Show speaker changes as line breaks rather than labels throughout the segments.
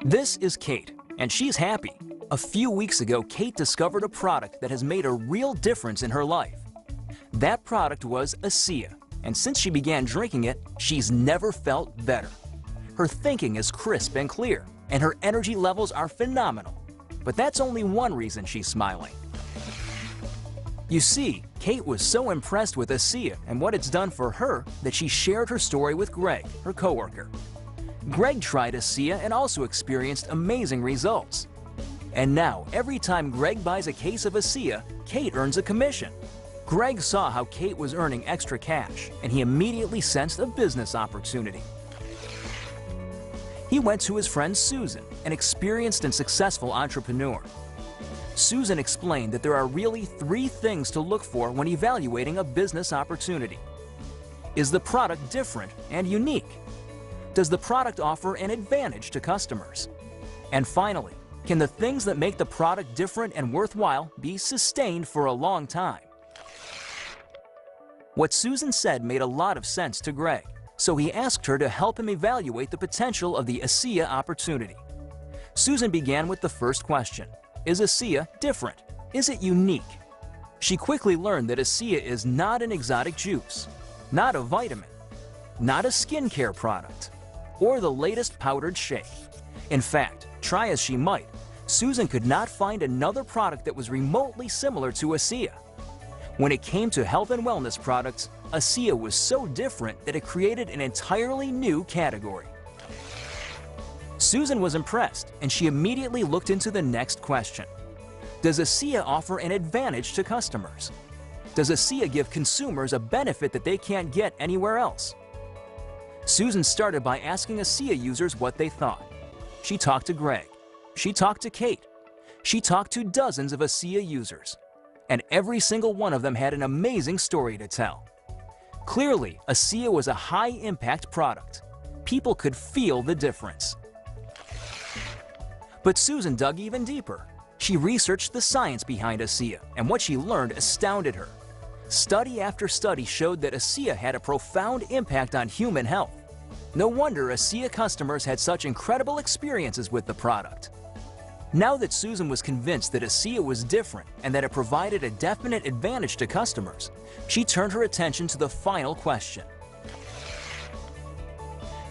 This is Kate, and she's happy. A few weeks ago, Kate discovered a product that has made a real difference in her life. That product was Asea, and since she began drinking it, she's never felt better. Her thinking is crisp and clear, and her energy levels are phenomenal. But that's only one reason she's smiling. You see, Kate was so impressed with Asea and what it's done for her that she shared her story with Greg, her coworker. Greg tried Asea and also experienced amazing results. And now, every time Greg buys a case of Asea, Kate earns a commission. Greg saw how Kate was earning extra cash, and he immediately sensed a business opportunity. He went to his friend Susan, an experienced and successful entrepreneur. Susan explained that there are really three things to look for when evaluating a business opportunity. Is the product different and unique? Does the product offer an advantage to customers? And finally, can the things that make the product different and worthwhile be sustained for a long time? What Susan said made a lot of sense to Greg, so he asked her to help him evaluate the potential of the Asea opportunity. Susan began with the first question. Is Asea different? Is it unique? She quickly learned that Asea is not an exotic juice, not a vitamin, not a skincare product, or the latest powdered shake. In fact, try as she might, Susan could not find another product that was remotely similar to Asea. When it came to health and wellness products, Asea was so different that it created an entirely new category. Susan was impressed, and she immediately looked into the next question. Does Asea offer an advantage to customers? Does Asea give consumers a benefit that they can't get anywhere else? Susan started by asking Asea users what they thought. She talked to Greg. She talked to Kate. She talked to dozens of Asea users. And every single one of them had an amazing story to tell. Clearly, Asea was a high-impact product. People could feel the difference. But Susan dug even deeper. She researched the science behind Asea, and what she learned astounded her. Study after study showed that Asea had a profound impact on human health. No wonder Asea customers had such incredible experiences with the product. Now that Susan was convinced that Asea was different and that it provided a definite advantage to customers, she turned her attention to the final question.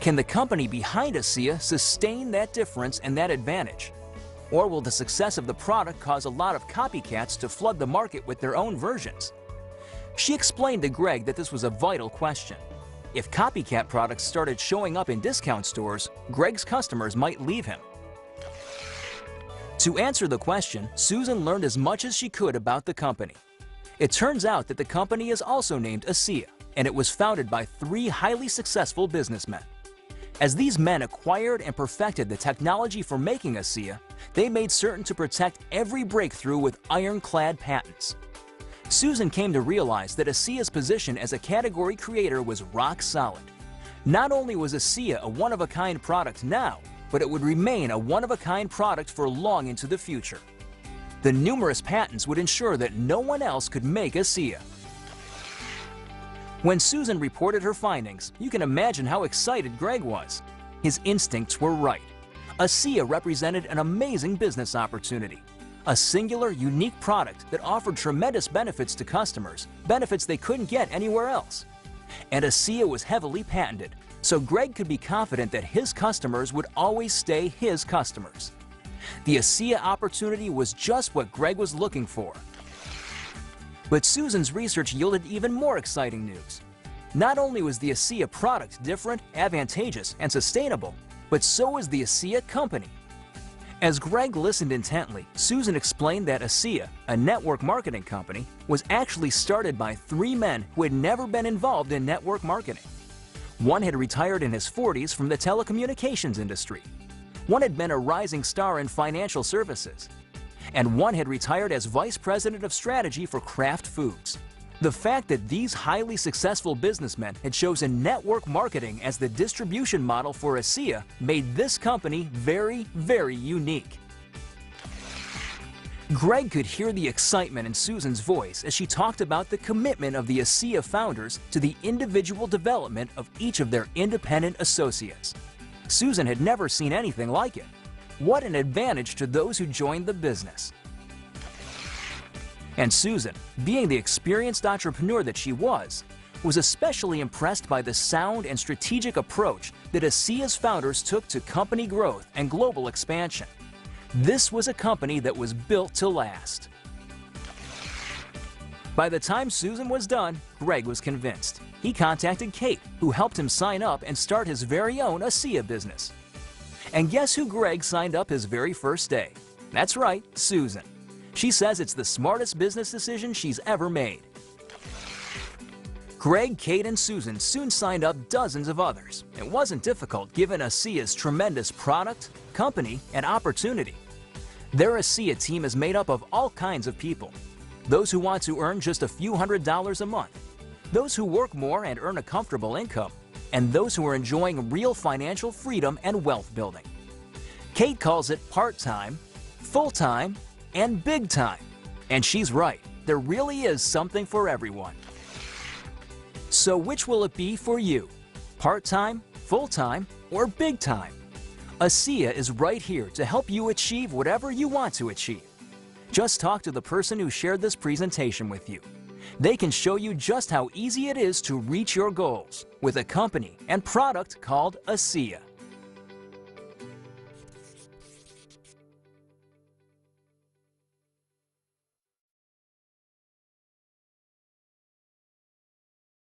Can the company behind Asea sustain that difference and that advantage? Or will the success of the product cause a lot of copycats to flood the market with their own versions? She explained to Greg that this was a vital question. If copycat products started showing up in discount stores, Greg's customers might leave him. To answer the question, Susan learned as much as she could about the company. It turns out that the company is also named Asea, and it was founded by three highly successful businessmen. As these men acquired and perfected the technology for making Asea, they made certain to protect every breakthrough with ironclad patents. Susan came to realize that Asea's position as a category creator was rock solid. Not only was Asea a one-of-a-kind product now, but it would remain a one-of-a-kind product for long into the future. The numerous patents would ensure that no one else could make Asea. When Susan reported her findings, you can imagine how excited Greg was. His instincts were right. Asea represented an amazing business opportunity. A singular, unique product that offered tremendous benefits to customers, benefits they couldn't get anywhere else. And Asea was heavily patented, so Greg could be confident that his customers would always stay his customers. The Asea opportunity was just what Greg was looking for. But Susan's research yielded even more exciting news. Not only was the Asea product different, advantageous, and sustainable, but so was the Asea company. As Greg listened intently, Susan explained that Asea, a network marketing company, was actually started by three men who had never been involved in network marketing. One had retired in his 40s from the telecommunications industry. One had been a rising star in financial services. And one had retired as vice president of strategy for Kraft Foods. The fact that these highly successful businessmen had chosen network marketing as the distribution model for Asea made this company very, very unique. Greg could hear the excitement in Susan's voice as she talked about the commitment of the Asea founders to the individual development of each of their independent associates. Susan had never seen anything like it. What an advantage to those who joined the business. And Susan, being the experienced entrepreneur that she was especially impressed by the sound and strategic approach that Asea's founders took to company growth and global expansion. This was a company that was built to last. By the time Susan was done, Greg was convinced. He contacted Kate, who helped him sign up and start his very own Asea business. And guess who Greg signed up his very first day? That's right, Susan. She says it's the smartest business decision she's ever made. Greg, Kate, and Susan soon signed up dozens of others. It wasn't difficult given Asea's tremendous product, company, and opportunity. Their Asea team is made up of all kinds of people. Those who want to earn just a few $100s a month, those who work more and earn a comfortable income, and those who are enjoying real financial freedom and wealth building. Kate calls it part-time, full-time, and big time. And she's right, there really is something for everyone. So which will it be for you? Part-time, full-time, or big time? Asea is right here to help you achieve whatever you want to achieve. Just talk to the person who shared this presentation with you. They can show you just how easy it is to reach your goals with a company and product called Asea.